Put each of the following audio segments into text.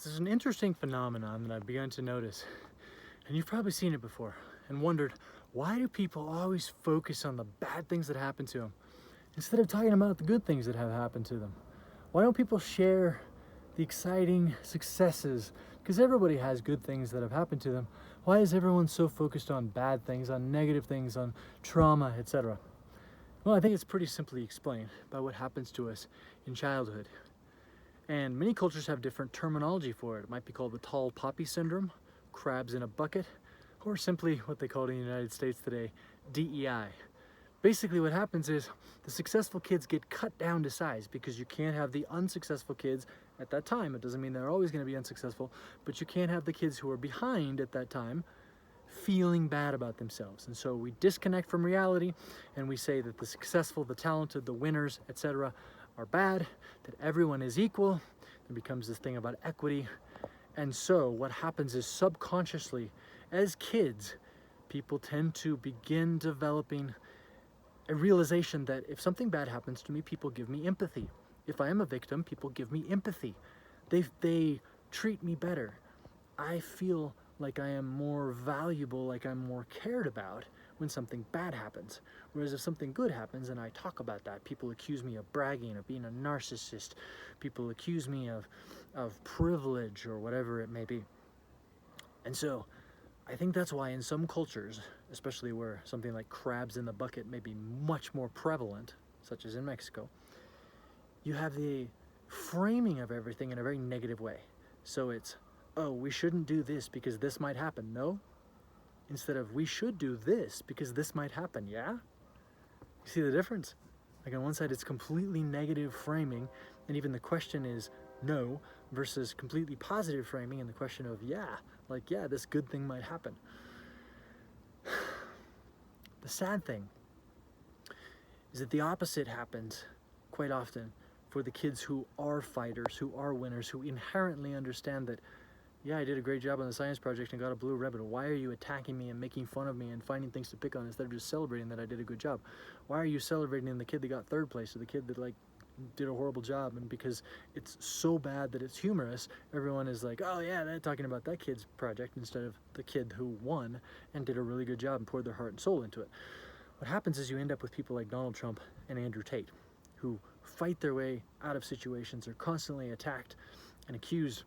This is an interesting phenomenon that I've begun to notice, and you've probably seen it before and wondered, why do people always focus on the bad things that happen to them instead of talking about the good things that have happened to them? Why don't people share the exciting successes? Because everybody has good things that have happened to them. Why is everyone so focused on bad things, on negative things, on trauma, etc.? Well, I think it's pretty simply explained by what happens to us in childhood. And many cultures have different terminology for it. It might be called the tall poppy syndrome, crabs in a bucket, or simply what they call it in the United States today, DEI. Basically what happens is the successful kids get cut down to size because you can't have the unsuccessful kids at that time. It doesn't mean they're always going to be unsuccessful, but you can't have the kids who are behind at that time feeling bad about themselves. And so we disconnect from reality and we say that the successful, the talented, the winners, etc. are bad, that everyone is equal. There becomes this thing about equity. And so what happens is subconsciously, as kids, people tend to begin developing a realization that if something bad happens to me, people give me empathy. If I am a victim, people give me empathy. They treat me better. I feel like I am more valuable, like I'm more cared about when something bad happens. Whereas if something good happens and I talk about that, people accuse me of bragging, of being a narcissist. People accuse me of privilege or whatever it may be. And so I think that's why in some cultures, especially where something like crabs in the bucket may be much more prevalent, such as in Mexico, you have the framing of everything in a very negative way. So it's, oh, we shouldn't do this because this might happen. No. Instead of, we should do this because this might happen. Yeah? You see the difference? Like on one side, it's completely negative framing, and even the question is no, versus completely positive framing and the question of yeah, like yeah, this good thing might happen. The sad thing is that the opposite happens quite often for the kids who are fighters, who are winners, who inherently understand that, yeah, I did a great job on the science project and got a blue ribbon. Why are you attacking me and making fun of me and finding things to pick on instead of just celebrating that I did a good job? Why are you celebrating the kid that got third place or the kid that did a horrible job? And because it's so bad that it's humorous, everyone is like, oh yeah, they're talking about that kid's project instead of the kid who won and did a really good job and poured their heart and soul into it. What happens is you end up with people like Donald Trump and Andrew Tate, who fight their way out of situations, are constantly attacked and accused,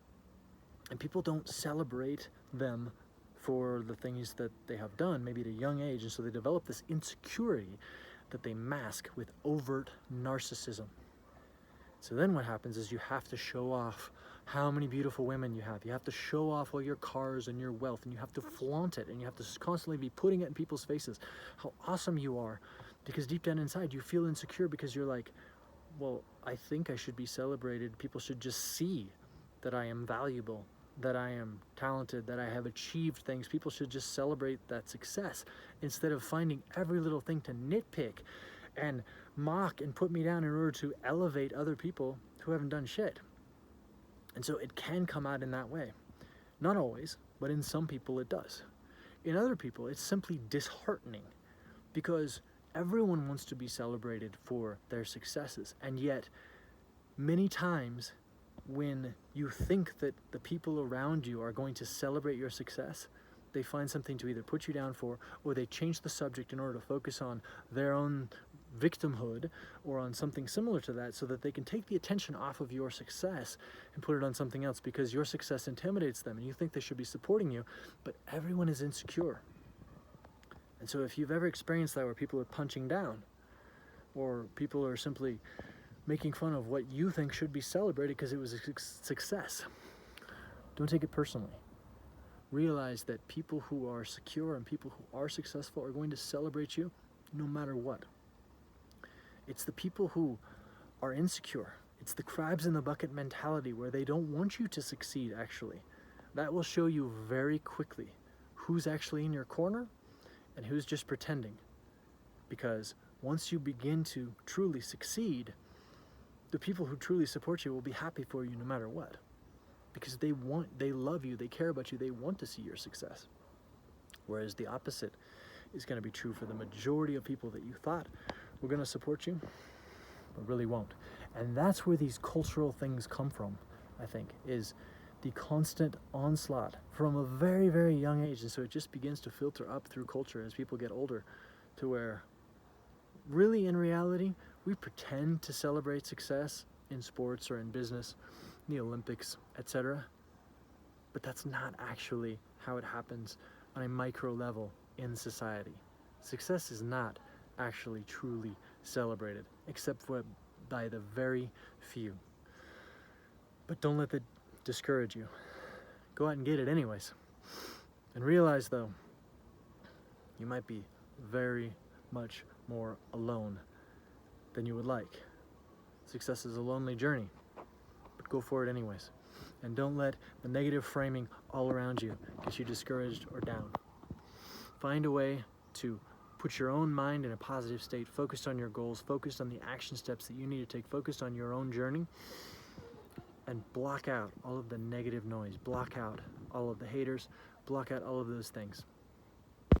and people don't celebrate them for the things that they have done, maybe at a young age, and so they develop this insecurity that they mask with overt narcissism. So then what happens is you have to show off how many beautiful women you have. You have to show off all your cars and your wealth, and you have to flaunt it, and you have to constantly be putting it in people's faces, how awesome you are, because deep down inside you feel insecure because you're like, well, I think I should be celebrated. People should just see that I am valuable, that I am talented, that I have achieved things. People should just celebrate that success instead of finding every little thing to nitpick and mock and put me down in order to elevate other people who haven't done shit. And so it can come out in that way. Not always, but in some people it does. In other people, it's simply disheartening because everyone wants to be celebrated for their successes. And yet, many times, when you think that the people around you are going to celebrate your success, they find something to either put you down for, or they change the subject in order to focus on their own victimhood or on something similar to that so that they can take the attention off of your success and put it on something else because your success intimidates them and you think they should be supporting you, but everyone is insecure. And so if you've ever experienced that where people are punching down or people are simply making fun of what you think should be celebrated because it was a success, don't take it personally. Realize that people who are secure and people who are successful are going to celebrate you no matter what. It's the people who are insecure. It's the crabs in the bucket mentality where they don't want you to succeed, actually. That will show you very quickly who's actually in your corner and who's just pretending. Because once you begin to truly succeed, the people who truly support you will be happy for you no matter what. Because they love you, they care about you, they want to see your success. Whereas the opposite is going to be true for the majority of people that you thought were going to support you, but really won't. And that's where these cultural things come from, I think, is the constant onslaught from a very, very young age. And so it just begins to filter up through culture as people get older, to where really in reality, we pretend to celebrate success in sports or in business, the Olympics, etc. But that's not actually how it happens on a micro level in society. Success is not actually truly celebrated, except for by the very few. But don't let that discourage you. Go out and get it anyways. And realize though, you might be very much more alone than you would like. Success is a lonely journey, but go for it anyways. And don't let the negative framing all around you get you discouraged or down. Find a way to put your own mind in a positive state, focused on your goals, focused on the action steps that you need to take, focused on your own journey, and block out all of the negative noise, block out all of the haters, block out all of those things.